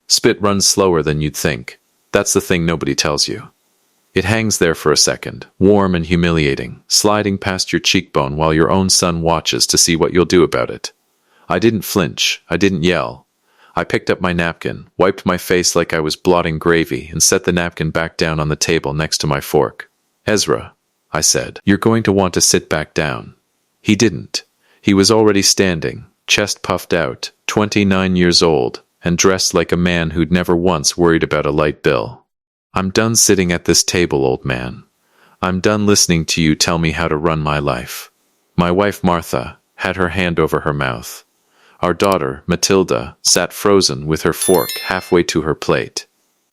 Spit runs slower than you'd think. That's the thing nobody tells you. It hangs there for a second, warm and humiliating, sliding past your cheekbone while your own son watches to see what you'll do about it. I didn't flinch. I didn't yell. I picked up my napkin, wiped my face like I was blotting gravy, and set the napkin back down on the table next to my fork. Ezra, I said, you're going to want to sit back down. He didn't. He was already standing, chest puffed out, 29 years old, and dressed like a man who'd never once worried about a light bill. I'm done sitting at this table, old man. I'm done listening to you tell me how to run my life. My wife, Martha, had her hand over her mouth. Our daughter, Matilda, sat frozen with her fork halfway to her plate.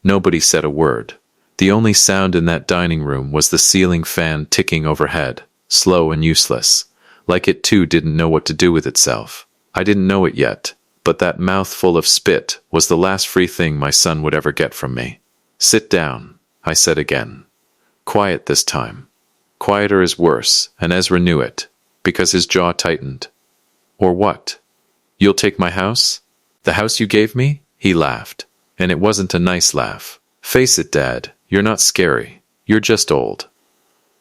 Nobody said a word. The only sound in that dining room was the ceiling fan ticking overhead, slow and useless, like it too didn't know what to do with itself. I didn't know it yet, but that mouthful of spit was the last free thing my son would ever get from me. Sit down, I said again. Quiet this time. Quieter is worse, and Ezra knew it, because his jaw tightened. Or what? You'll take my house? The house you gave me? He laughed. And it wasn't a nice laugh. Face it, Dad, you're not scary. You're just old.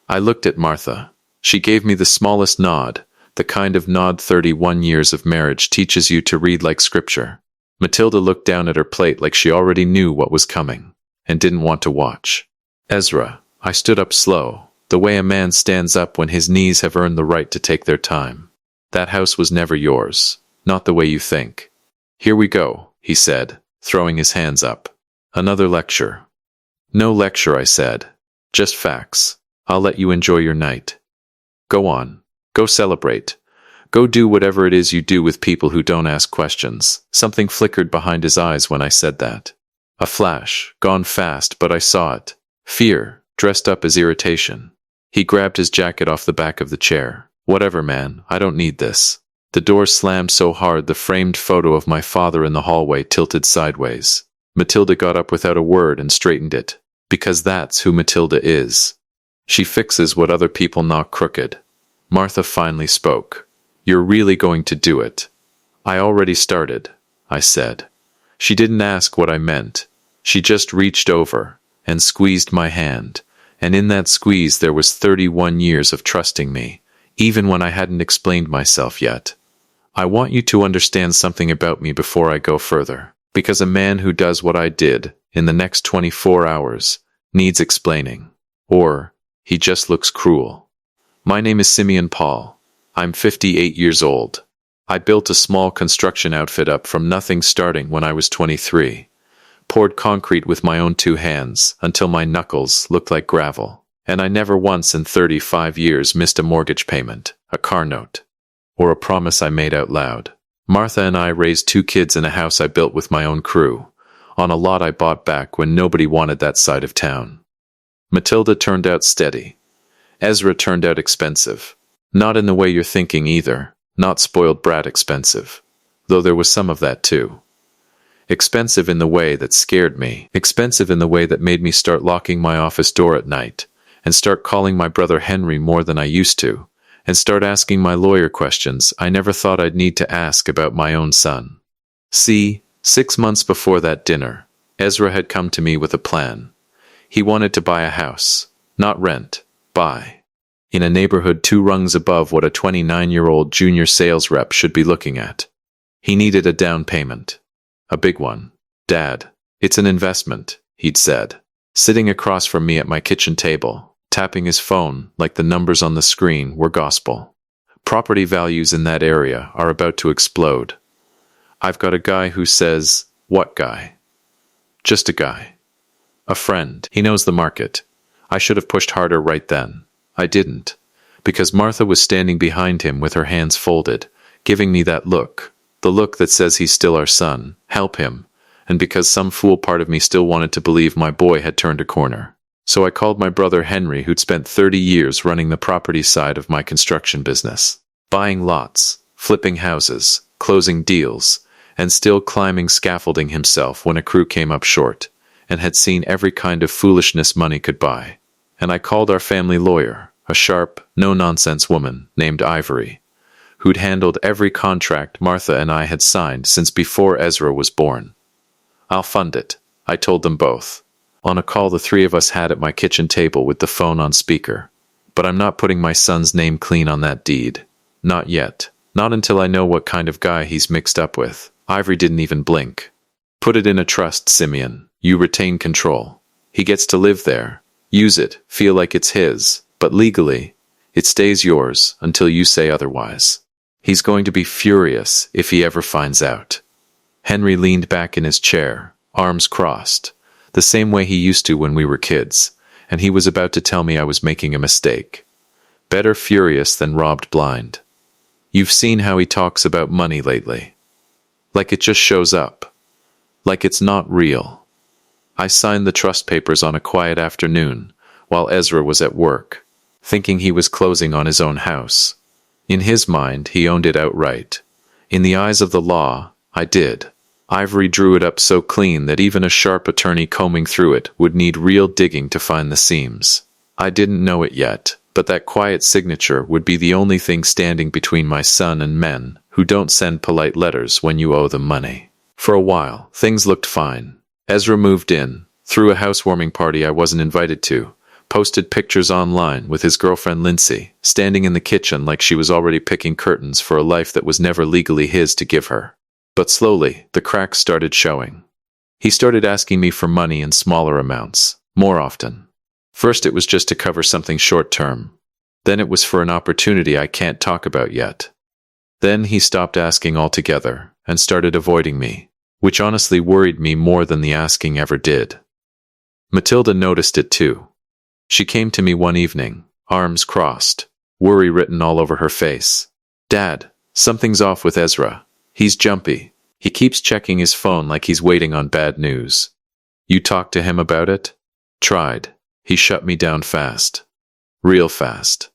I looked at Martha. She gave me the smallest nod, the kind of nod 31 years of marriage teaches you to read like scripture. Matilda looked down at her plate like she already knew what was coming, and didn't want to watch. Ezra, I stood up slow, the way a man stands up when his knees have earned the right to take their time. That house was never yours, not the way you think. Here we go, he said, throwing his hands up. Another lecture. No lecture, I said. Just facts. I'll let you enjoy your night. Go on. Go celebrate. Go do whatever it is you do with people who don't ask questions. Something flickered behind his eyes when I said that. A flash, gone fast, but I saw it. Fear, dressed up as irritation. He grabbed his jacket off the back of the chair. Whatever, man, I don't need this. The door slammed so hard the framed photo of my father in the hallway tilted sideways. Matilda got up without a word and straightened it. Because that's who Matilda is. She fixes what other people knock crooked. Martha finally spoke. You're really going to do it? I already started, I said. She didn't ask what I meant. She just reached over and squeezed my hand, and in that squeeze there was 31 years of trusting me, even when I hadn't explained myself yet. I want you to understand something about me before I go further, because a man who does what I did in the next 24 hours needs explaining, or he just looks cruel. My name is Simeon Paul. I'm 58 years old. I built a small construction outfit up from nothing starting when I was 23. Poured concrete with my own 2 hands until my knuckles looked like gravel. And I never once in 35 years missed a mortgage payment, a car note, or a promise I made out loud. Martha and I raised 2 kids in a house I built with my own crew, on a lot I bought back when nobody wanted that side of town. Matilda turned out steady. Ezra turned out expensive. Not in the way you're thinking either, not spoiled brat expensive. Though there was some of that too. Expensive in the way that scared me. Expensive in the way that made me start locking my office door at night, and start calling my brother Henry more than I used to, and start asking my lawyer questions I never thought I'd need to ask about my own son. See, 6 months before that dinner, Ezra had come to me with a plan. He wanted to buy a house, not rent, buy. In a neighborhood 2 rungs above what a 29-year-old junior sales rep should be looking at. He needed a down payment. A big one. Dad, it's an investment, he'd said, sitting across from me at my kitchen table, tapping his phone like the numbers on the screen were gospel. Property values in that area are about to explode. I've got a guy who says, what guy? Just a guy. A friend. He knows the market. I should have pushed harder right then. I didn't, because Martha was standing behind him with her hands folded, giving me that look, the look that says he's still our son, help him, and because some fool part of me still wanted to believe my boy had turned a corner. So I called my brother Henry, who'd spent 30 years running the property side of my construction business, buying lots, flipping houses, closing deals, and still climbing scaffolding himself when a crew came up short, and had seen every kind of foolishness money could buy. And I called our family lawyer, a sharp, no-nonsense woman named Ivory, who'd handled every contract Martha and I had signed since before Ezra was born. I'll fund it, I told them both. On a call the three of us had at my kitchen table with the phone on speaker. But I'm not putting my son's name clean on that deed. Not yet. Not until I know what kind of guy he's mixed up with. Ivory didn't even blink. Put it in a trust, Simeon. You retain control. He gets to live there. Use it, feel like it's his. But legally, it stays yours until you say otherwise. He's going to be furious if he ever finds out. Henry leaned back in his chair, arms crossed, the same way he used to when we were kids, and he was about to tell me I was making a mistake. Better furious than robbed blind. You've seen how he talks about money lately. Like it just shows up. Like it's not real. I signed the trust papers on a quiet afternoon, while Ezra was at work, thinking he was closing on his own house. In his mind, he owned it outright. In the eyes of the law, I did. Ivory drew it up so clean that even a sharp attorney combing through it would need real digging to find the seams. I didn't know it yet, but that quiet signature would be the only thing standing between my son and men who don't send polite letters when you owe them money. For a while, things looked fine. Ezra moved in, threw a housewarming party I wasn't invited to, posted pictures online with his girlfriend Lindsay, standing in the kitchen like she was already picking curtains for a life that was never legally his to give her. But slowly, the cracks started showing. He started asking me for money in smaller amounts, more often. First it was just to cover something short-term. Then it was for an opportunity I can't talk about yet. Then he stopped asking altogether and started avoiding me, which honestly worried me more than the asking ever did. Matilda noticed it too. She came to me one evening, arms crossed, worry written all over her face. "Dad, something's off with Ezra. He's jumpy. He keeps checking his phone like he's waiting on bad news." "You talked to him about it?" "Tried. He shut me down fast. Real fast."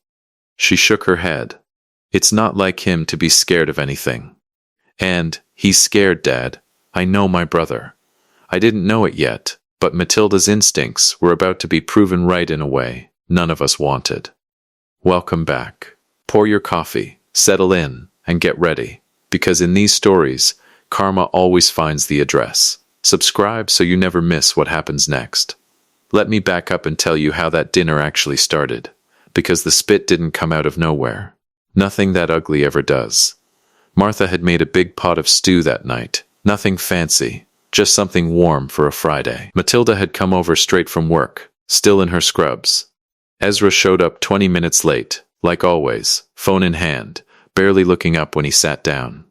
She shook her head. "It's not like him to be scared of anything." "And he's scared, Dad. I know my brother." I didn't know it yet, but Matilda's instincts were about to be proven right in a way none of us wanted. "Welcome back. Pour your coffee, settle in, and get ready. Because in these stories, karma always finds the address. Subscribe so you never miss what happens next." Let me back up and tell you how that dinner actually started. Because the spit didn't come out of nowhere. Nothing that ugly ever does. Martha had made a big pot of stew that night. Nothing fancy. Just something warm for a Friday. Matilda had come over straight from work, still in her scrubs. Ezra showed up 20 minutes late, like always, phone in hand, barely looking up when he sat down.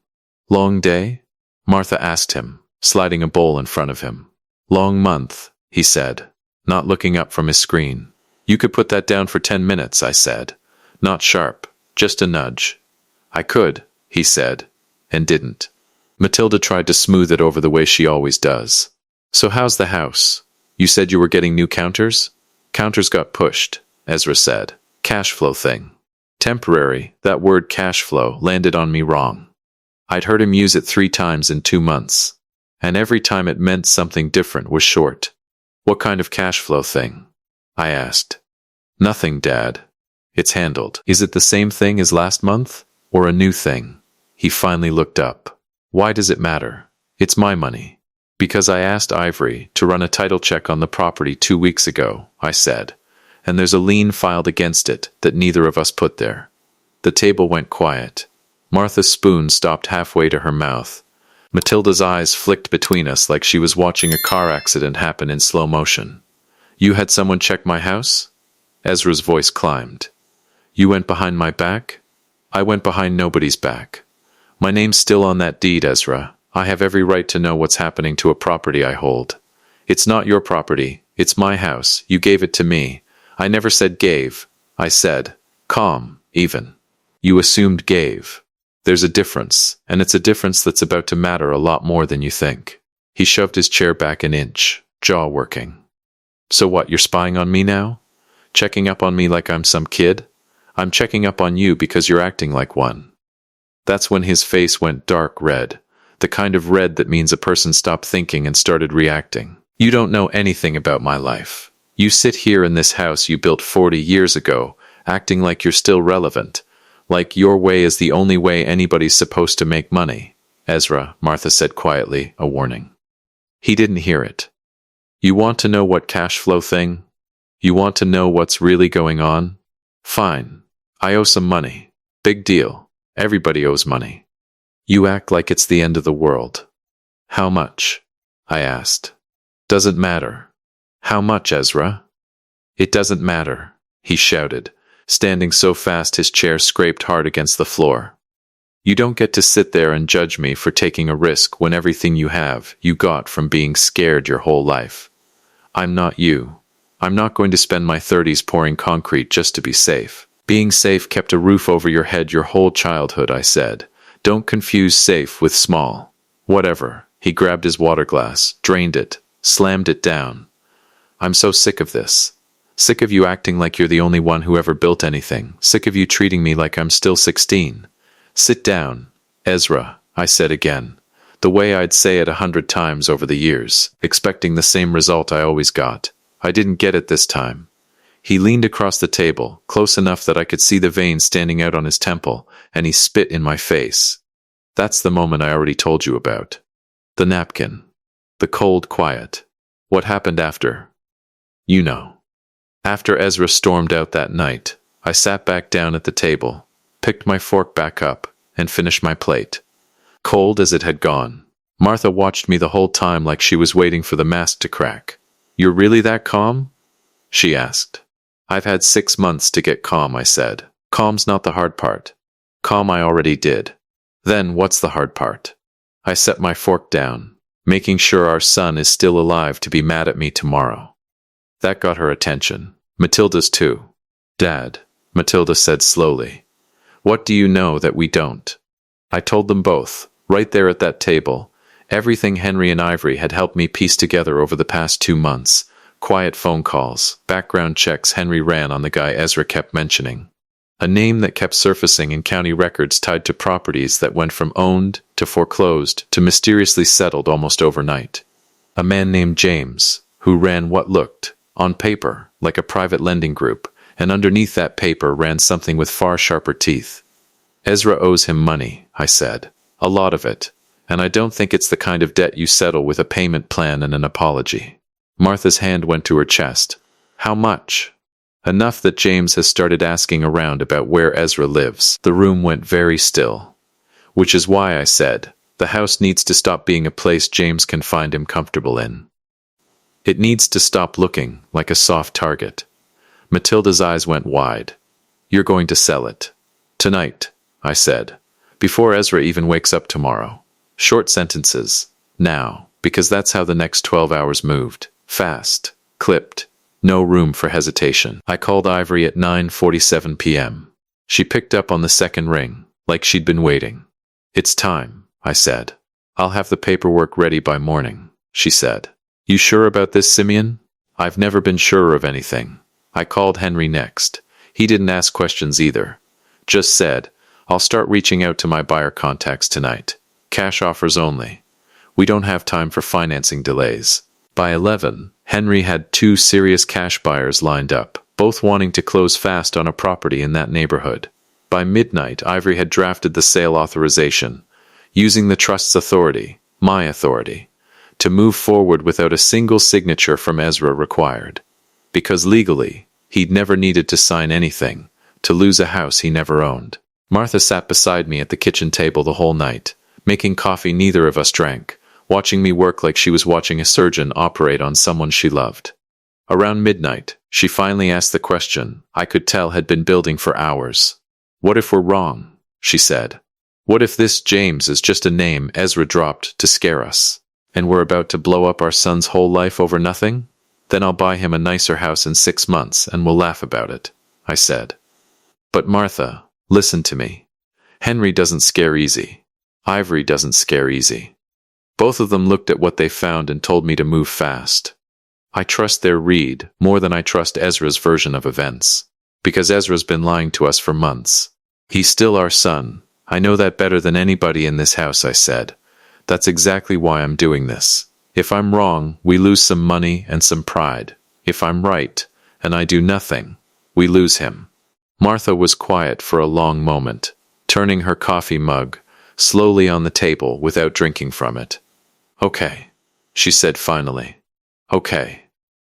"Long day?" Martha asked him, sliding a bowl in front of him. "Long month," he said, not looking up from his screen. "You could put that down for 10 minutes, I said. Not sharp, just a nudge." "I could," he said, and didn't. Matilda tried to smooth it over the way she always does. "So how's the house? You said you were getting new counters?" "Counters got pushed," Ezra said. "Cash flow thing." Temporary, that word cash flow landed on me wrong. I'd heard him use it 3 times in 2 months, and every time it meant something different was short. "What kind of cash flow thing?" I asked. "Nothing, Dad. It's handled." "Is it the same thing as last month, or a new thing?" He finally looked up. "Why does it matter? It's my money." "Because I asked Ivory to run a title check on the property 2 weeks ago," I said. "And there's a lien filed against it that neither of us put there." The table went quiet. Martha's spoon stopped halfway to her mouth. Matilda's eyes flicked between us like she was watching a car accident happen in slow motion. "You had someone check my house?" Ezra's voice climbed. "You went behind my back?" "I went behind nobody's back. My name's still on that deed, Ezra. I have every right to know what's happening to a property I hold. It's not your property. It's my house. You gave it to me. I never said gave. I said, calm, even. You assumed gave. There's a difference, and it's a difference that's about to matter a lot more than you think." He shoved his chair back an inch, jaw working. "So what, you're spying on me now? Checking up on me like I'm some kid? I'm checking up on you because you're acting like one." That's when his face went dark red, the kind of red that means a person stopped thinking and started reacting. "You don't know anything about my life. You sit here in this house you built 40 years ago, acting like you're still relevant, like your way is the only way anybody's supposed to make money." "Ezra," Martha said quietly, a warning. He didn't hear it. You want to know what cash flow thing? You want to know what's really going on? Fine. I owe some money. Big deal. Everybody owes money. You act like it's the end of the world. How much? I asked. Doesn't matter. How much, Ezra? It doesn't matter, he shouted, standing so fast his chair scraped hard against the floor. You don't get to sit there and judge me for taking a risk when everything you got from being scared your whole life. I'm not you. I'm not going to spend my 30s pouring concrete just to be safe. Being safe kept a roof over your head your whole childhood, I said. Don't confuse safe with small. Whatever. He grabbed his water glass, drained it, slammed it down. I'm so sick of this. Sick of you acting like you're the only one who ever built anything. Sick of you treating me like I'm still 16. Sit down, Ezra, I said again, the way I'd say it 100 times over the years, expecting the same result I always got. I didn't get it this time. He leaned across the table, close enough that I could see the veins standing out on his temple, and he spit in my face. That's the moment I already told you about. The napkin. The cold quiet. What happened after? You know. After Ezra stormed out that night, I sat back down at the table, picked my fork back up, and finished my plate. Cold as it had gone. Martha watched me the whole time like she was waiting for the mask to crack. You're really that calm? She asked. I've had 6 months to get calm, I said. Calm's not the hard part. Calm I already did. Then what's the hard part? I set my fork down, making sure our son is still alive to be mad at me tomorrow. That got her attention. Matilda's too. Dad, Matilda said slowly. What do you know that we don't? I told them both, right there at that table, everything Henry and Ivory had helped me piece together over the past 2 months. Quiet phone calls, background checks Henry ran on the guy Ezra kept mentioning. A name that kept surfacing in county records tied to properties that went from owned to foreclosed to mysteriously settled almost overnight. A man named James, who ran what looked, on paper, like a private lending group, and underneath that paper ran something with far sharper teeth. Ezra owes him money, I said. A lot of it. And I don't think it's the kind of debt you settle with a payment plan and an apology. Martha's hand went to her chest. How much? Enough that James has started asking around about where Ezra lives. The room went very still. Which is why I said, the house needs to stop being a place James can find him comfortable in. It needs to stop looking like a soft target. Matilda's eyes went wide. You're going to sell it. Tonight, I said. Before Ezra even wakes up tomorrow. Short sentences. Now, because that's how the next 12 hours moved. Fast. Clipped. No room for hesitation. I called Ivory at 9:47 p.m. She picked up on the second ring, like she'd been waiting. It's time, I said. I'll have the paperwork ready by morning, she said. You sure about this, Simeon? I've never been surer of anything. I called Henry next. He didn't ask questions either. Just said, I'll start reaching out to my buyer contacts tonight. Cash offers only. We don't have time for financing delays. By 11, Henry had 2 serious cash buyers lined up, both wanting to close fast on a property in that neighborhood. By midnight, Ivory had drafted the sale authorization, using the trust's authority, my authority, to move forward without a single signature from Ezra required. Because legally, he'd never needed to sign anything, to lose a house he never owned. Martha sat beside me at the kitchen table the whole night, making coffee neither of us drank, watching me work like she was watching a surgeon operate on someone she loved. Around midnight, she finally asked the question I could tell had been building for hours. What if we're wrong? She said. What if this James is just a name Ezra dropped to scare us, and we're about to blow up our son's whole life over nothing? Then I'll buy him a nicer house in 6 months and we'll laugh about it, I said. But Martha, listen to me. Henry doesn't scare easy. Ivory doesn't scare easy. Both of them looked at what they found and told me to move fast. I trust their read more than I trust Ezra's version of events. Because Ezra's been lying to us for months. He's still our son. I know that better than anybody in this house, I said. That's exactly why I'm doing this. If I'm wrong, we lose some money and some pride. If I'm right, and I do nothing, we lose him. Martha was quiet for a long moment, turning her coffee mug slowly on the table without drinking from it. Okay, she said finally. Okay.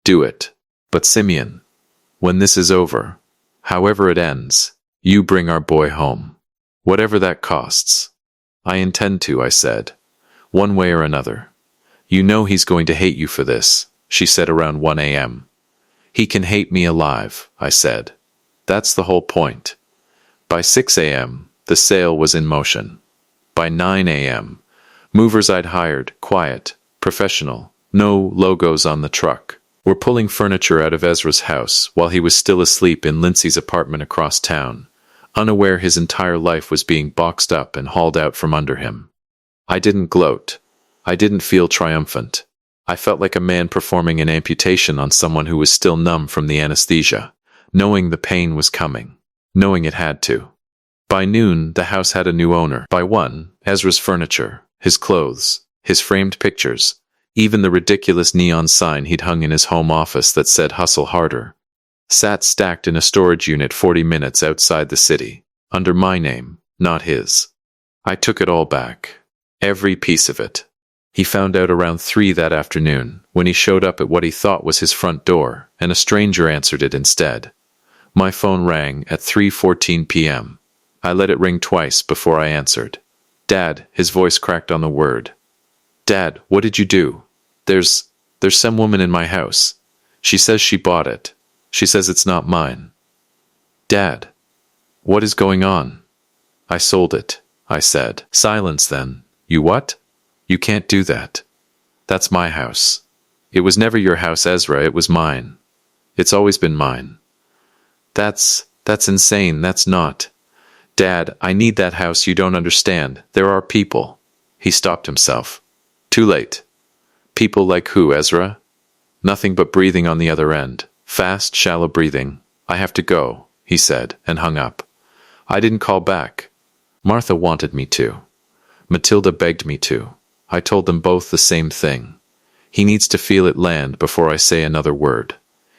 Do it. But Simeon, when this is over, however it ends, you bring our boy home. Whatever that costs. I intend to, I said. One way or another. You know he's going to hate you for this, she said around 1 a.m. He can hate me alive, I said. That's the whole point. By 6 a.m., the sale was in motion. By 9 a.m., movers I'd hired, quiet, professional, no logos on the truck, were pulling furniture out of Ezra's house while he was still asleep in Lindsay's apartment across town, unaware his entire life was being boxed up and hauled out from under him. I didn't gloat. I didn't feel triumphant. I felt like a man performing an amputation on someone who was still numb from the anesthesia, knowing the pain was coming, knowing it had to. By noon, the house had a new owner. By 1, Ezra's furniture, his clothes, his framed pictures, even the ridiculous neon sign he'd hung in his home office that said "Hustle Harder," sat stacked in a storage unit 40 minutes outside the city, under my name, not his. I took it all back. Every piece of it. He found out around 3 that afternoon, when he showed up at what he thought was his front door, and a stranger answered it instead. My phone rang at 3:14 p.m. I let it ring twice before I answered. Dad, his voice cracked on the word. Dad, what did you do? There's some woman in my house. She says she bought it. She says it's not mine. Dad, what is going on? I sold it, I said. Silence then. You what? You can't do that. That's my house. It was never your house, Ezra, it was mine. It's always been mine. That's insane, that's not. Dad, I need that house, you don't understand. There are people. He stopped himself. Too late. People like who, Ezra? Nothing but breathing on the other end. Fast, shallow breathing. I have to go, he said, and hung up. I didn't call back. Martha wanted me to. Matilda begged me to. I told them both the same thing. He needs to feel it land before I say another word.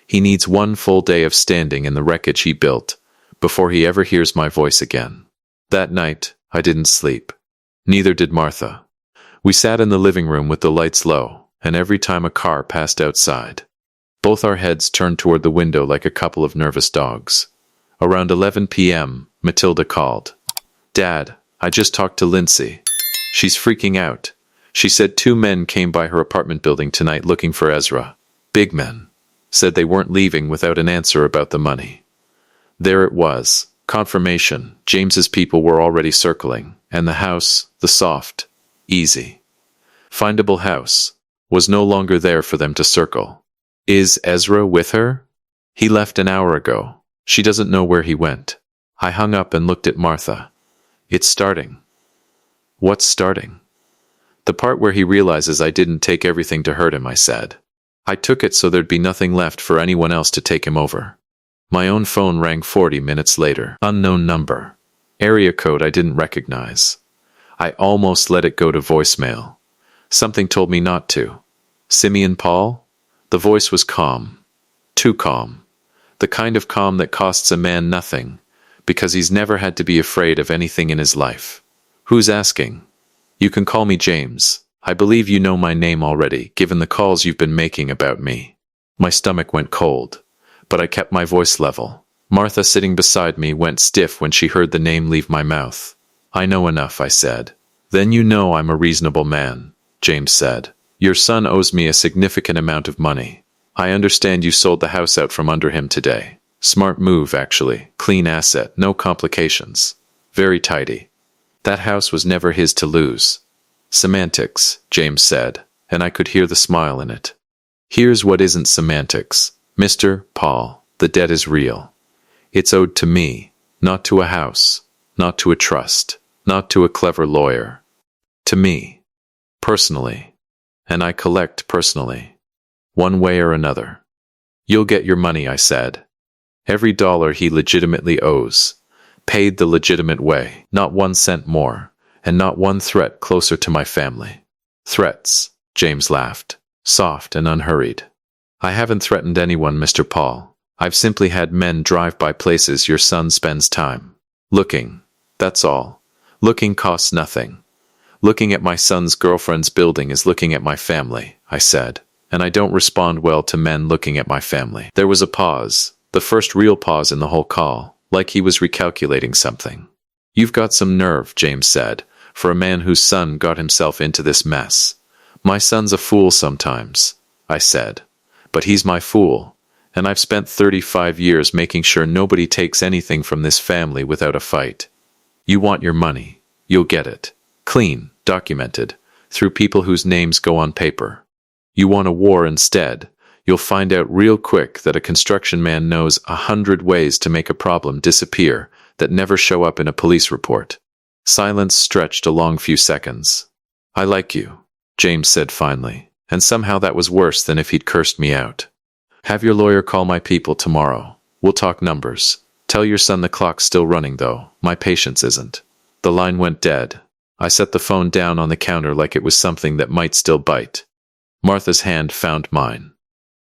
He needs 1 full day of standing in the wreckage he built, before he ever hears my voice again. That night, I didn't sleep. Neither did Martha. We sat in the living room with the lights low, and every time a car passed outside, both our heads turned toward the window like a couple of nervous dogs. Around 11 p.m., Matilda called. Dad, I just talked to Lindsay. She's freaking out. She said 2 men came by her apartment building tonight looking for Ezra. Big men. Said they weren't leaving without an answer about the money. There it was. Confirmation. James's people were already circling, and the house, the soft, easy, findable house, was no longer there for them to circle. Is Ezra with her? He left an hour ago. She doesn't know where he went. I hung up and looked at Martha. It's starting. What's starting? The part where he realizes I didn't take everything to hurt him, I said. I took it so there'd be nothing left for anyone else to take him over. My own phone rang 40 minutes later. Unknown number. Area code I didn't recognize. I almost let it go to voicemail. Something told me not to. Simeon Paul? The voice was calm. Too calm. The kind of calm that costs a man nothing, because he's never had to be afraid of anything in his life. Who's asking? You can call me James. I believe you know my name already, given the calls you've been making about me. My stomach went cold, but I kept my voice level. Martha, sitting beside me, went stiff when she heard the name leave my mouth. I know enough, I said. Then you know I'm a reasonable man, James said. Your son owes me a significant amount of money. I understand you sold the house out from under him today. Smart move, actually. Clean asset, no complications. Very tidy. That house was never his to lose. Semantics, James said, and I could hear the smile in it. Here's what isn't semantics. Mr. Paul, the debt is real. It's owed to me, not to a house, not to a trust, not to a clever lawyer. To me. Personally. And I collect personally. One way or another. You'll get your money, I said. Every dollar he legitimately owes. Paid the legitimate way, not 1 cent more, and not one threat closer to my family. Threats, James laughed, soft and unhurried. I haven't threatened anyone, Mr. Paul. I've simply had men drive by places your son spends time. Looking, that's all. Looking costs nothing. Looking at my son's girlfriend's building is looking at my family, I said, and I don't respond well to men looking at my family. There was a pause, the first real pause in the whole call, like he was recalculating something. You've got some nerve, James said, for a man whose son got himself into this mess. My son's a fool sometimes, I said, but he's my fool, and I've spent 35 years making sure nobody takes anything from this family without a fight. You want your money, you'll get it. Clean, documented, through people whose names go on paper. You want a war instead, you'll find out real quick that a construction man knows 100 ways to make a problem disappear that never show up in a police report. Silence stretched a long few seconds. I like you, James said finally, and somehow that was worse than if he'd cursed me out. Have your lawyer call my people tomorrow. We'll talk numbers. Tell your son the clock's still running, though. My patience isn't. The line went dead. I set the phone down on the counter like it was something that might still bite. Martha's hand found mine.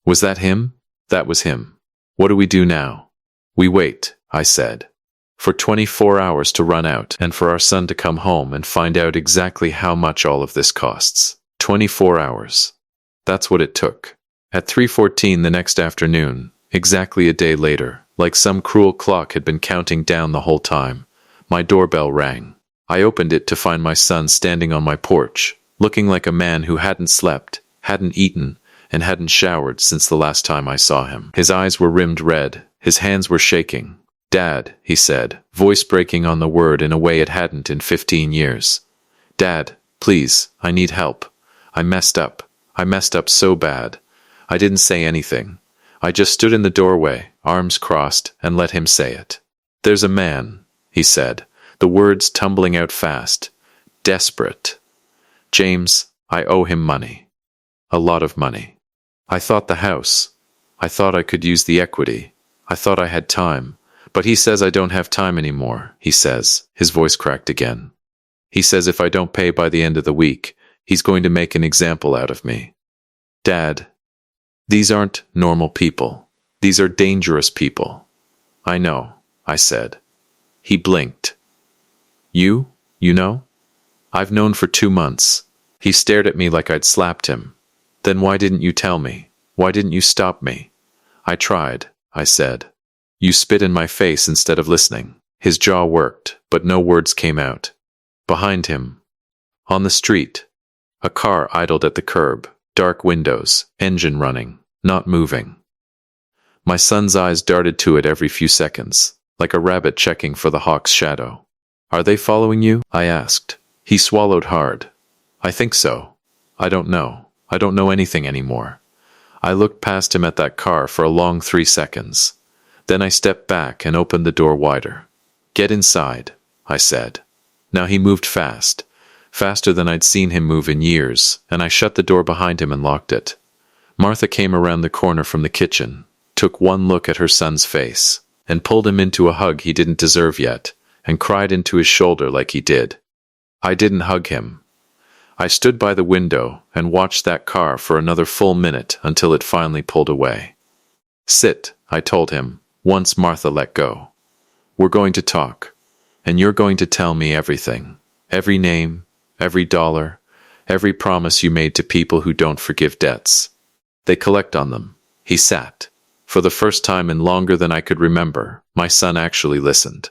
Was that him? That was him. What do we do now? We wait, I said. For 24 hours to run out, and for our son to come home and find out exactly how much all of this costs. 24 hours. That's what it took. At 3:14 the next afternoon, exactly a day later, like some cruel clock had been counting down the whole time, my doorbell rang. I opened it to find my son standing on my porch, looking like a man who hadn't slept, hadn't eaten, and hadn't showered since the last time I saw him. His eyes were rimmed red, his hands were shaking. Dad, he said, voice breaking on the word in a way it hadn't in 15 years. Dad, please, I need help. I messed up. I messed up so bad. I didn't say anything. I just stood in the doorway, arms crossed, and let him say it. There's a man, he said, the words tumbling out fast. Desperate. James, I owe him money. A lot of money. I thought the house. I thought I could use the equity. I thought I had time. But he says I don't have time anymore, he says. His voice cracked again. He says if I don't pay by the end of the week, he's going to make an example out of me. Dad, these aren't normal people. These are dangerous people. I know, I said. He blinked. You know? I've known for 2 months. He stared at me like I'd slapped him. Then why didn't you tell me? Why didn't you stop me? I tried, I said. You spit in my face instead of listening. His jaw worked, but no words came out. Behind him, on the street, a car idled at the curb, dark windows, engine running, not moving. My son's eyes darted to it every few seconds, like a rabbit checking for the hawk's shadow. Are they following you? I asked. He swallowed hard. I think so. I don't know. I don't know anything anymore. I looked past him at that car for a long 3 seconds. Then I stepped back and opened the door wider. Get inside, I said. Now he moved fast, faster than I'd seen him move in years, and I shut the door behind him and locked it. Martha came around the corner from the kitchen, took one look at her son's face, and pulled him into a hug he didn't deserve yet, and cried into his shoulder like he did. I didn't hug him. I stood by the window and watched that car for another full minute until it finally pulled away. Sit, I told him, once Martha let go. We're going to talk, and you're going to tell me everything. Every name, every dollar, every promise you made to people who don't forgive debts. They collect on them. He sat. For the first time in longer than I could remember, my son actually listened.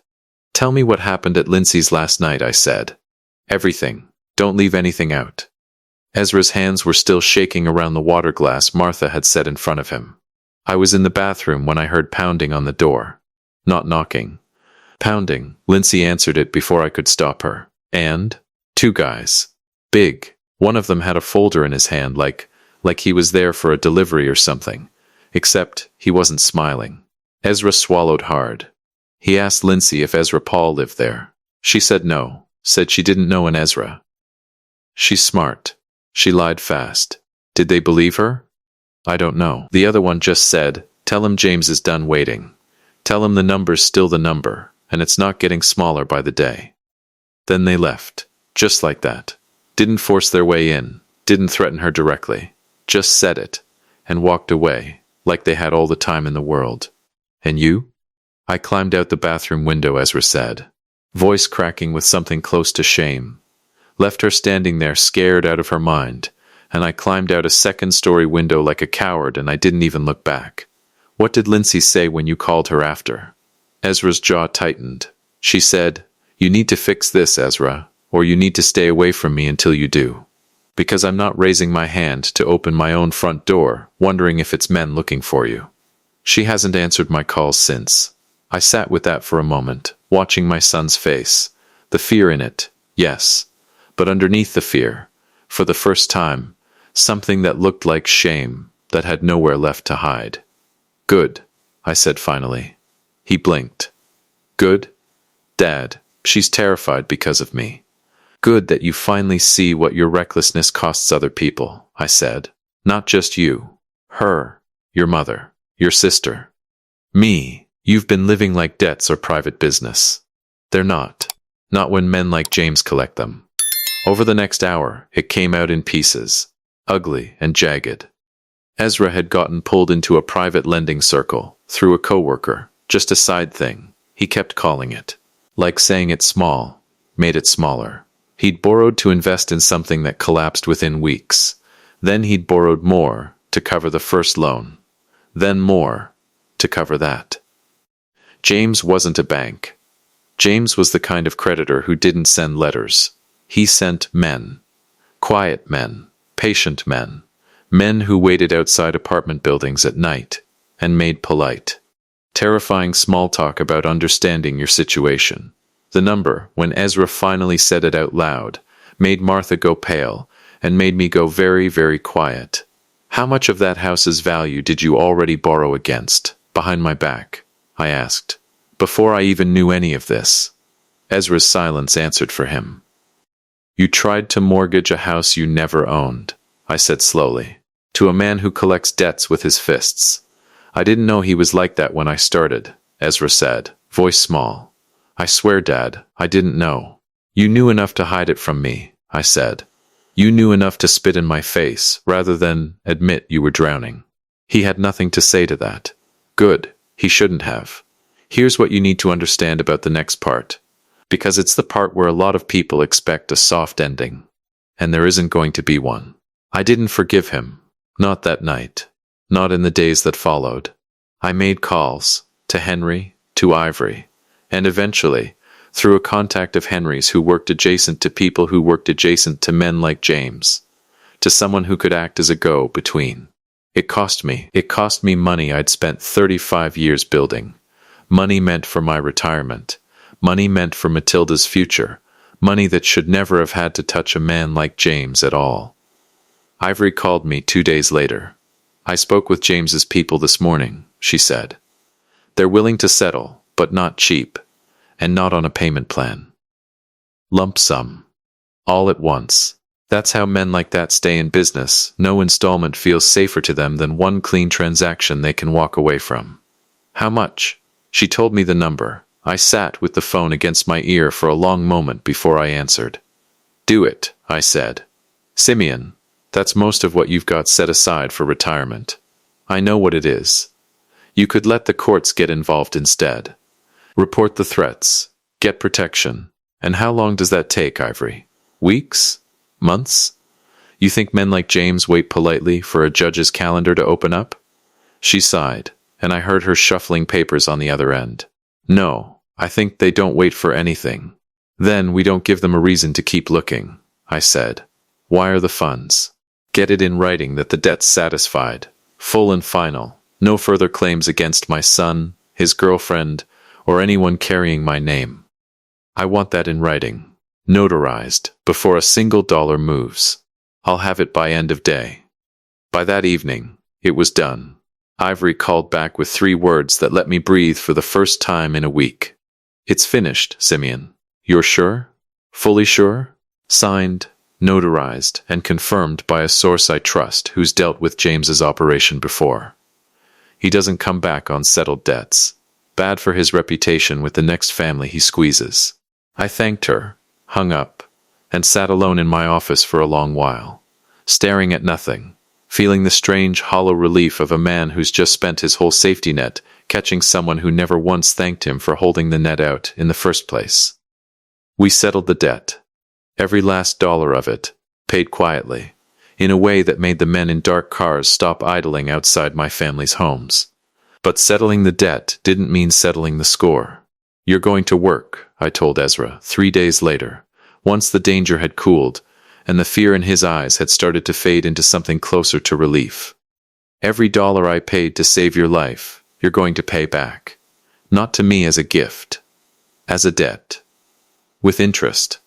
Tell me what happened at Lindsay's last night, I said. Everything. Don't leave anything out. Ezra's hands were still shaking around the water glass Martha had set in front of him. I was in the bathroom when I heard pounding on the door. Not knocking. Pounding. Lindsay answered it before I could stop her. And? 2 guys. Big. One of them had a folder in his hand like he was there for a delivery or something. Except he wasn't smiling. Ezra swallowed hard. He asked Lindsay if Ezra Paul lived there. She said no. Said she didn't know an Ezra. She's smart. She lied fast. Did they believe her? I don't know. The other one just said, tell him James is done waiting. Tell him the number's still the number, and it's not getting smaller by the day. Then they left. Just like that. Didn't force their way in. Didn't threaten her directly. Just said it. And walked away, like they had all the time in the world. And you? I climbed out the bathroom window, Ezra said. Voice cracking with something close to shame. Left her standing there scared out of her mind, and I climbed out a second-story window like a coward and I didn't even look back. What did Lindsay say when you called her after? Ezra's jaw tightened. She said, "You need to fix this, Ezra, or you need to stay away from me until you do. Because I'm not raising my hand to open my own front door, wondering if it's men looking for you." She hasn't answered my calls since. I sat with that for a moment, watching my son's face. The fear in it, yes. But underneath the fear, for the first time, something that looked like shame, that had nowhere left to hide. "Good," I said finally. He blinked. "Good? Dad, she's terrified because of me." "Good that you finally see what your recklessness costs other people," I said. "Not just you. Her, your mother, your sister. Me, you've been living like debts or private business. They're not. Not when men like James collect them." Over the next hour, it came out in pieces, ugly and jagged. Ezra had gotten pulled into a private lending circle, through a coworker, just a side thing, he kept calling it. Like saying it's small, made it smaller. He'd borrowed to invest in something that collapsed within weeks. Then he'd borrowed more to cover the first loan. Then more to cover that. James wasn't a bank. James was the kind of creditor who didn't send letters. He sent men. Quiet men. Patient men. Men who waited outside apartment buildings at night and made polite, terrifying small talk about understanding your situation. The number, when Ezra finally said it out loud, made Martha go pale and made me go very, very quiet. "How much of that house's value did you already borrow against, behind my back?" I asked. Before I even knew any of this. Ezra's silence answered for him. "You tried to mortgage a house you never owned," I said slowly, "to a man who collects debts with his fists." "I didn't know he was like that when I started," Ezra said, voice small. "I swear, Dad, I didn't know." "You knew enough to hide it from me," I said. "You knew enough to spit in my face, rather than admit you were drowning." He had nothing to say to that. Good, he shouldn't have. Here's what you need to understand about the next part. Because it's the part where a lot of people expect a soft ending. And there isn't going to be one. I didn't forgive him. Not that night. Not in the days that followed. I made calls. To Henry, to Ivory. And eventually, through a contact of Henry's who worked adjacent to people who worked adjacent to men like James. To someone who could act as a go-between. It cost me money I'd spent 35 years building. Money meant for my retirement. Money meant for Matilda's future. Money that should never have had to touch a man like James at all. Ivory called me 2 days later. "I spoke with James's people this morning," she said. "They're willing to settle, but not cheap. And not on a payment plan. Lump sum. All at once. That's how men like that stay in business. No installment feels safer to them than one clean transaction they can walk away from." "How much?" She told me the number. I sat with the phone against my ear for a long moment before I answered. "Do it," I said. "Simeon, that's most of what you've got set aside for retirement. I know what it is. You could let the courts get involved instead. Report the threats. Get protection. And how long does that take, Ivory? Weeks? Months? You think men like James wait politely for a judge's calendar to open up?" She sighed, and I heard her shuffling papers on the other end. "No. I think they don't wait for anything. Then we don't give them a reason to keep looking," I said. "Wire the funds. Get it in writing that the debt's satisfied, full and final, no further claims against my son, his girlfriend, or anyone carrying my name. I want that in writing, notarized, before a single dollar moves. I'll have it by end of day." By that evening, it was done. Ivory called back with 3 words that let me breathe for the first time in a week. "It's finished, Simeon. You're sure? Fully sure? Signed, notarized, and confirmed by a source I trust who's dealt with James's operation before. He doesn't come back on settled debts. Bad for his reputation with the next family he squeezes." I thanked her, hung up, and sat alone in my office for a long while, staring at nothing, feeling the strange, hollow relief of a man who's just spent his whole safety net catching someone who never once thanked him for holding the net out in the first place. We settled the debt. Every last dollar of it, paid quietly, in a way that made the men in dark cars stop idling outside my family's homes. But settling the debt didn't mean settling the score. You're going to work, I told Ezra 3 days later, once the danger had cooled, and the fear in his eyes had started to fade into something closer to relief. Every dollar I paid to save your life, you're going to pay back. Not to me as a gift, as a debt. With interest.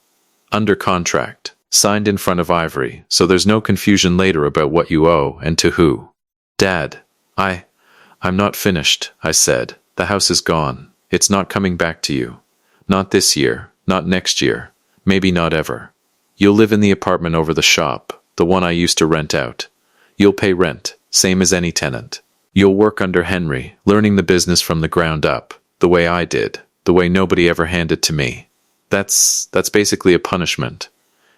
Under contract, signed in front of ivory, so there's no confusion later about what you owe and to who. Dad, I'm not finished, I said. The house is gone. It's not coming back to you. Not this year, not next year, maybe not ever. You'll live in the apartment over the shop, the one I used to rent out. You'll pay rent, same as any tenant. You'll work under Henry, learning the business from the ground up, the way I did, the way nobody ever handed to me. That's basically a punishment.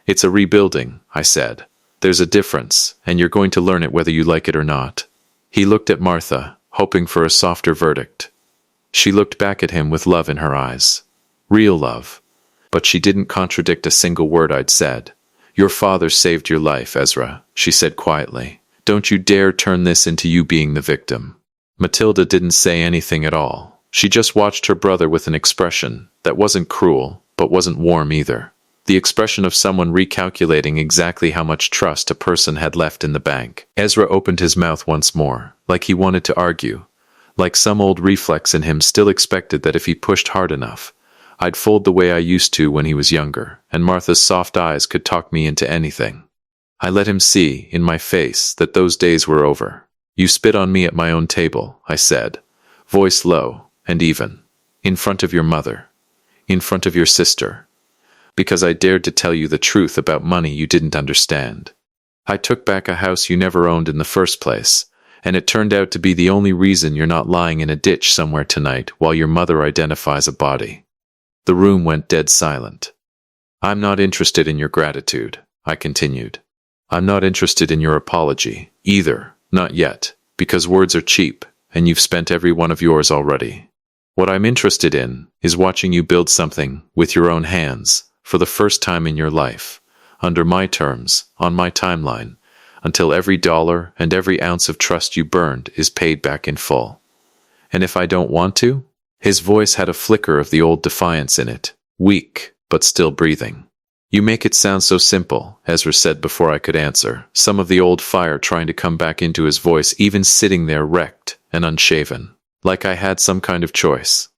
It's a rebuilding, I said. There's a difference, and you're going to learn it whether you like it or not. He looked at Martha, hoping for a softer verdict. She looked back at him with love in her eyes. Real love. But she didn't contradict a single word I'd said. Your father saved your life, Ezra, she said quietly. Don't you dare turn this into you being the victim. Matilda didn't say anything at all. She just watched her brother with an expression that wasn't cruel, but wasn't warm either. The expression of someone recalculating exactly how much trust a person had left in the bank. Ezra opened his mouth once more, like he wanted to argue. Like some old reflex in him still expected that if he pushed hard enough, I'd fold the way I used to when he was younger, and Martha's soft eyes could talk me into anything. I let him see, in my face, that those days were over. You spit on me at my own table, I said, voice low and even, in front of your mother, in front of your sister, because I dared to tell you the truth about money you didn't understand. I took back a house you never owned in the first place, and it turned out to be the only reason you're not lying in a ditch somewhere tonight while your mother identifies a body. The room went dead silent. I'm not interested in your gratitude, I continued. I'm not interested in your apology, either, not yet, because words are cheap, and you've spent every one of yours already. What I'm interested in is watching you build something with your own hands, for the first time in your life, under my terms, on my timeline, until every dollar and every ounce of trust you burned is paid back in full. And if I don't want to? His voice had a flicker of the old defiance in it, weak, but still breathing. You make it sound so simple, Ezra said before I could answer, some of the old fire trying to come back into his voice even sitting there wrecked and unshaven, like I had some kind of choice.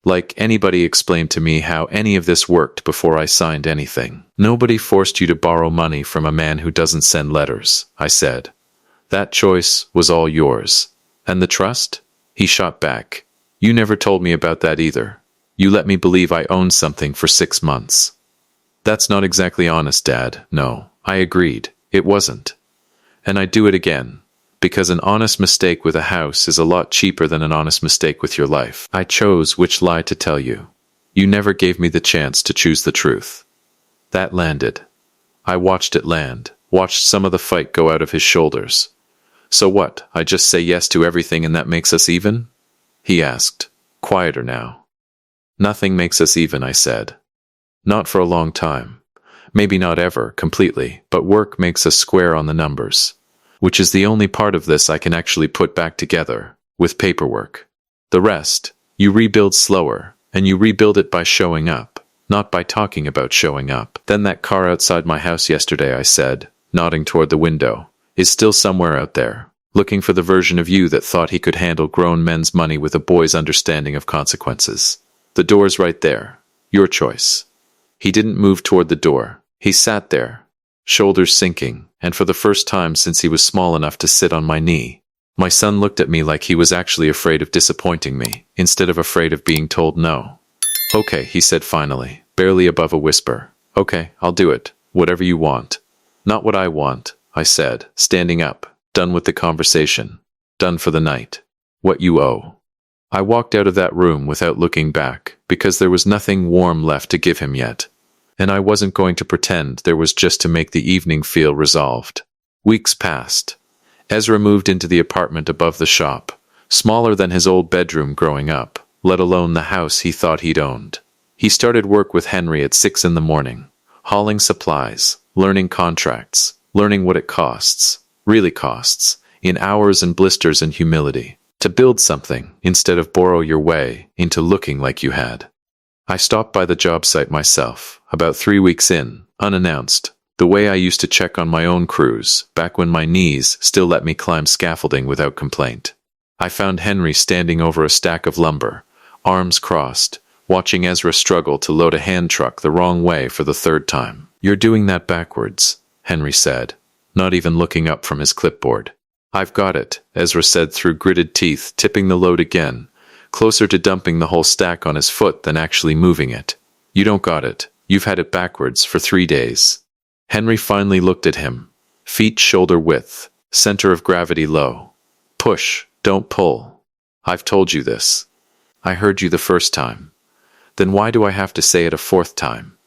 Like anybody explained to me how any of this worked before I signed anything. Nobody forced you to borrow money from a man who doesn't send letters, I said. That choice was all yours. And the trust? He shot back. You never told me about that either. You let me believe I owned something for 6 months. That's not exactly honest, Dad. No, I agreed. It wasn't. And I'd do it again. Because an honest mistake with a house is a lot cheaper than an honest mistake with your life. I chose which lie to tell you. You never gave me the chance to choose the truth. That landed. I watched it land, watched some of the fight go out of his shoulders. So what, I just say yes to everything and that makes us even? He asked, quieter now. Nothing makes us even, I said. Not for a long time. Maybe not ever, completely, but work makes us square on the numbers. Which is the only part of this I can actually put back together, with paperwork. The rest, you rebuild slower, and you rebuild it by showing up, not by talking about showing up. Then that car outside my house yesterday, I said, nodding toward the window, is still somewhere out there, looking for the version of you that thought he could handle grown men's money with a boy's understanding of consequences. The door's right there. Your choice. He didn't move toward the door. He sat there, shoulders sinking, and for the first time since he was small enough to sit on my knee. My son looked at me like he was actually afraid of disappointing me, instead of afraid of being told no. Okay, he said finally, barely above a whisper. Okay, I'll do it. Whatever you want. Not what I want, I said, standing up, done with the conversation. Done for the night. What you owe. I walked out of that room without looking back, because there was nothing warm left to give him yet. And I wasn't going to pretend there was just to make the evening feel resolved. Weeks passed. Ezra moved into the apartment above the shop, smaller than his old bedroom growing up, let alone the house he thought he'd owned. He started work with Henry at 6 in the morning, Hauling supplies, learning contracts, learning what it costs, really costs, in hours and blisters and humility, to build something instead of borrow your way into looking like you had. I stopped by the job site myself, about 3 weeks in, unannounced, the way I used to check on my own crews, back when my knees still let me climb scaffolding without complaint. I found Henry standing over a stack of lumber, arms crossed, watching Ezra struggle to load a hand truck the wrong way for the 3rd time. "You're doing that backwards," Henry said, not even looking up from his clipboard. "I've got it," Ezra said through gritted teeth, tipping the load again, closer to dumping the whole stack on his foot than actually moving it. "You don't got it. You've had it backwards for 3 days. Henry finally looked at him. Feet shoulder width, center of gravity low. "Push, don't pull. I've told you this. I heard you the first time. Then why do I have to say it a 4th time?"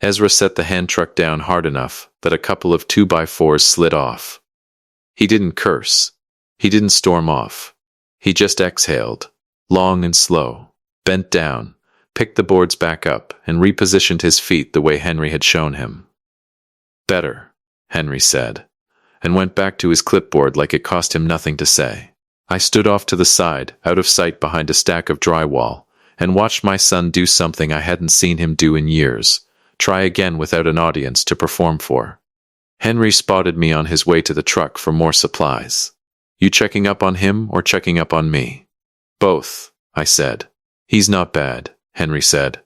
Ezra set the hand truck down hard enough that a couple of 2x4s slid off. He didn't curse. He didn't storm off. He just exhaled, long and slow, bent down, picked the boards back up, and repositioned his feet the way Henry had shown him. "Better," Henry said, and went back to his clipboard like it cost him nothing to say. I stood off to the side, out of sight behind a stack of drywall, and watched my son do something I hadn't seen him do in years, try again without an audience to perform for. Henry spotted me on his way to the truck for more supplies. "You checking up on him or checking up on me?" "Both," I said. "He's not bad," Henry said,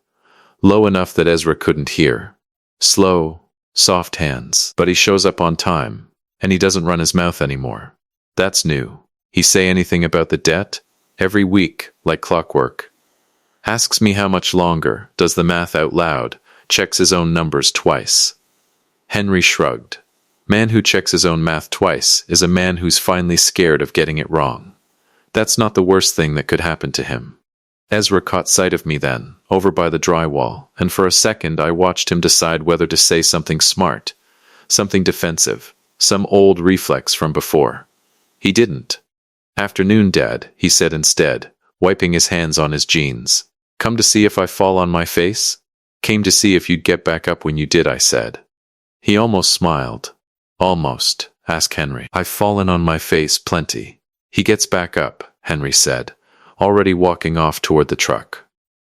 low enough that Ezra couldn't hear. "Slow, soft hands, but he shows up on time, and he doesn't run his mouth anymore. That's new. He say anything about the debt? Every week, like clockwork. Asks me how much longer, does the math out loud, checks his own numbers twice." Henry shrugged. Man who checks his own math twice is a man who's finally scared of getting it wrong. That's not the worst thing that could happen to him. Ezra caught sight of me then, over by the drywall, and for a second I watched him decide whether to say something smart, something defensive, some old reflex from before. He didn't. "Afternoon, Dad," he said instead, wiping his hands on his jeans. "Come to see if I fall on my face?" "Came to see if you'd get back up when you did," I said. He almost smiled. "Almost," asked Henry. "I've fallen on my face plenty." "He gets back up," Henry said, already walking off toward the truck.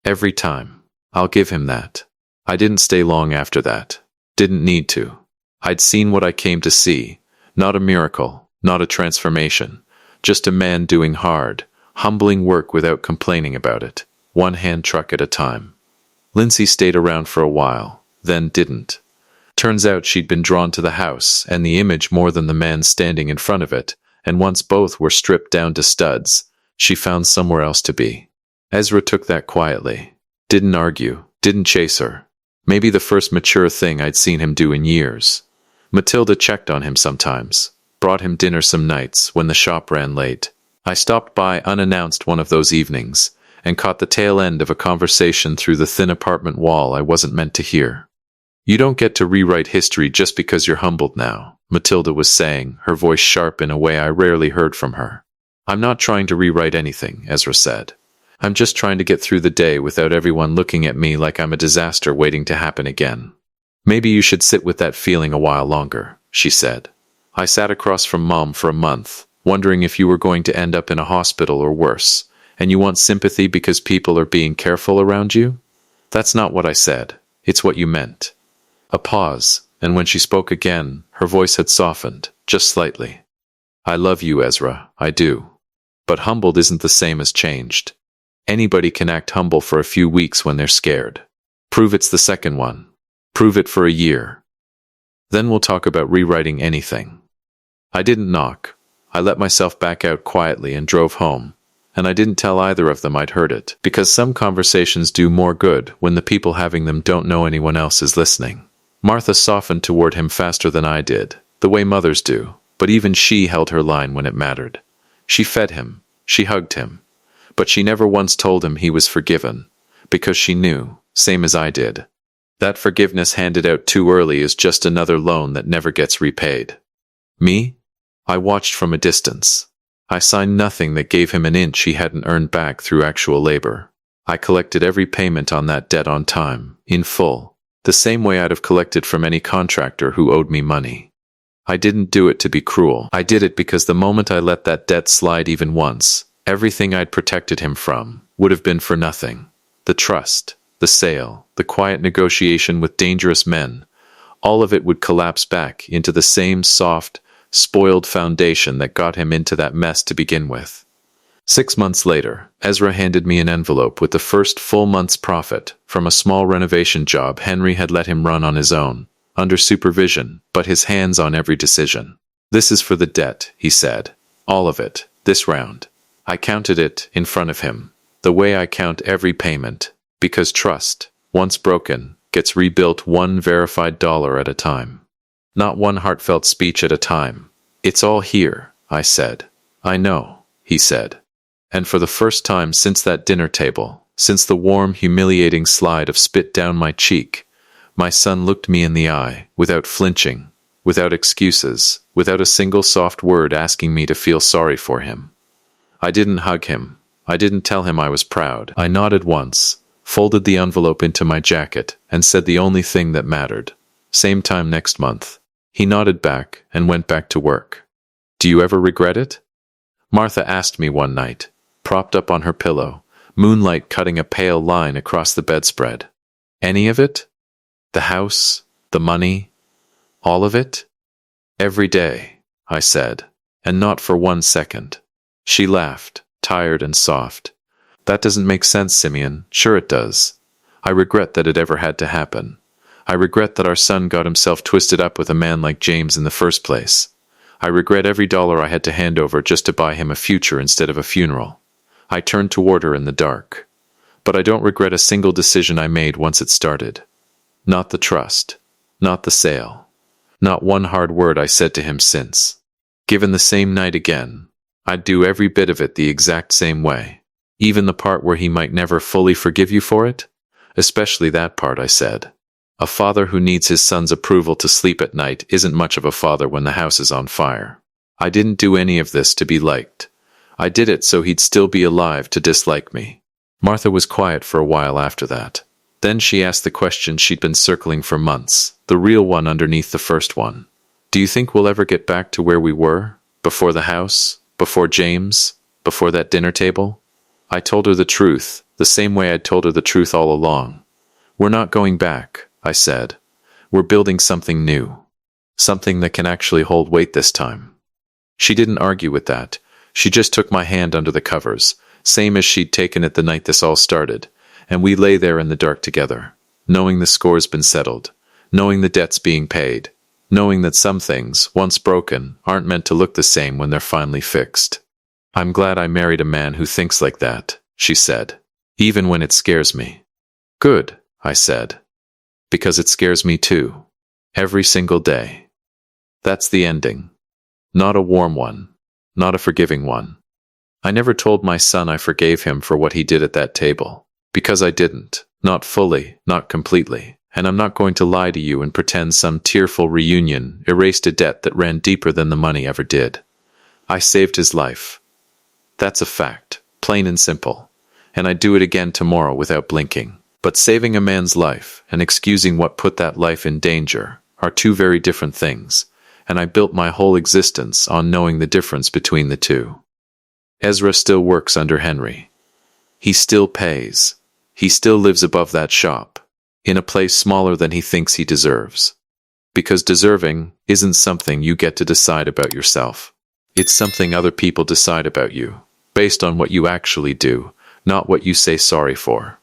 "Every time. I'll give him that. I didn't stay long after that. Didn't need to. I'd seen what I came to see. Not a miracle, not a transformation. Just a man doing hard, humbling work without complaining about it. One hand truck at a time." Lindsay stayed around for a while, then didn't. Turns out she'd been drawn to the house and the image more than the man standing in front of it, and once both were stripped down to studs, she found somewhere else to be. Ezra took that quietly. Didn't argue, didn't chase her. Maybe the first mature thing I'd seen him do in years. Matilda checked on him sometimes, brought him dinner some nights when the shop ran late. I stopped by unannounced one of those evenings, and caught the tail end of a conversation through the thin apartment wall I wasn't meant to hear. "You don't get to rewrite history just because you're humbled now," Matilda was saying, her voice sharp in a way I rarely heard from her. "I'm not trying to rewrite anything," Ezra said. "I'm just trying to get through the day without everyone looking at me like I'm a disaster waiting to happen again." "Maybe you should sit with that feeling a while longer," she said. "I sat across from Mom for a month, wondering if you were going to end up in a hospital or worse, and you want sympathy because people are being careful around you? That's not what I said. It's what you meant." A pause, and when she spoke again, her voice had softened, just slightly. "I love you, Ezra, I do. But humbled isn't the same as changed. Anybody can act humble for a few weeks when they're scared. Prove it's the second one. Prove it for a year. Then we'll talk about rewriting anything." I didn't knock. I let myself back out quietly and drove home. And I didn't tell either of them I'd heard it, because some conversations do more good when the people having them don't know anyone else is listening. Martha softened toward him faster than I did, the way mothers do, but even she held her line when it mattered. She fed him, she hugged him, but she never once told him he was forgiven, because she knew, same as I did, that forgiveness handed out too early is just another loan that never gets repaid. Me? I watched from a distance. I signed nothing that gave him an inch he hadn't earned back through actual labor. I collected every payment on that debt on time, in full. The same way I'd have collected from any contractor who owed me money. I didn't do it to be cruel. I did it because the moment I let that debt slide even once, everything I'd protected him from would have been for nothing. The trust, the sale, the quiet negotiation with dangerous men, all of it would collapse back into the same soft, spoiled foundation that got him into that mess to begin with. 6 months later, Ezra handed me an envelope with the first full month's profit from a small renovation job Henry had let him run on his own, under supervision, but his hands on every decision. "This is for the debt," he said. "All of it, this round." I counted it in front of him, the way I count every payment, because trust, once broken, gets rebuilt one verified dollar at a time. Not one heartfelt speech at a time. "It's all here," I said. "I know," he said. And for the first time since that dinner table, since the warm, humiliating slide of spit down my cheek, my son looked me in the eye, without flinching, without excuses, without a single soft word asking me to feel sorry for him. I didn't hug him. I didn't tell him I was proud. I nodded once, folded the envelope into my jacket, and said the only thing that mattered. "Same time next month." He nodded back and went back to work. "Do you ever regret it?" Martha asked me one night, propped up on her pillow, moonlight cutting a pale line across the bedspread. "Any of it? The house, the money, all of it?" "Every day," I said, "and not for 1 second." She laughed, tired and soft. "That doesn't make sense, Simeon." "Sure it does. I regret that it ever had to happen. I regret that our son got himself twisted up with a man like James in the first place. I regret every dollar I had to hand over just to buy him a future instead of a funeral." I turned toward her in the dark. "But I don't regret a single decision I made once it started. Not the trust. Not the sale. Not one hard word I said to him since. Given the same night again, I'd do every bit of it the exact same way. Even the part where he might never fully forgive you for it? Especially that part," I said. "A father who needs his son's approval to sleep at night isn't much of a father when the house is on fire. I didn't do any of this to be liked. I did it so he'd still be alive to dislike me." Martha was quiet for a while after that. Then she asked the question she'd been circling for months, the real one underneath the first one. "Do you think we'll ever get back to where we were? Before the house? Before James? Before that dinner table?" I told her the truth, the same way I'd told her the truth all along. "We're not going back," I said. "We're building something new. Something that can actually hold weight this time." She didn't argue with that. She just took my hand under the covers, same as she'd taken it the night this all started, and we lay there in the dark together, knowing the score's been settled, knowing the debt's being paid, knowing that some things, once broken, aren't meant to look the same when they're finally fixed. "I'm glad I married a man who thinks like that," she said, "even when it scares me." "Good," I said, "because it scares me too. Every single day." That's the ending. Not a warm one. Not a forgiving one. I never told my son I forgave him for what he did at that table. Because I didn't. Not fully, not completely. And I'm not going to lie to you and pretend some tearful reunion erased a debt that ran deeper than the money ever did. I saved his life. That's a fact, plain and simple. And I'd do it again tomorrow without blinking. But saving a man's life and excusing what put that life in danger are two very different things, and I built my whole existence on knowing the difference between the two. Ezra still works under Henry. He still pays. He still lives above that shop, in a place smaller than he thinks he deserves. Because deserving isn't something you get to decide about yourself. It's something other people decide about you, based on what you actually do, not what you say sorry for.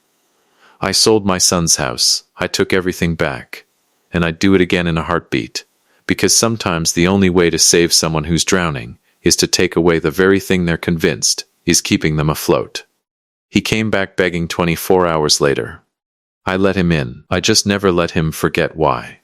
I sold my son's house. I took everything back. And I'd do it again in a heartbeat. Because sometimes the only way to save someone who's drowning is to take away the very thing they're convinced is keeping them afloat. He came back begging 24 hours later. I let him in. I just never let him forget why.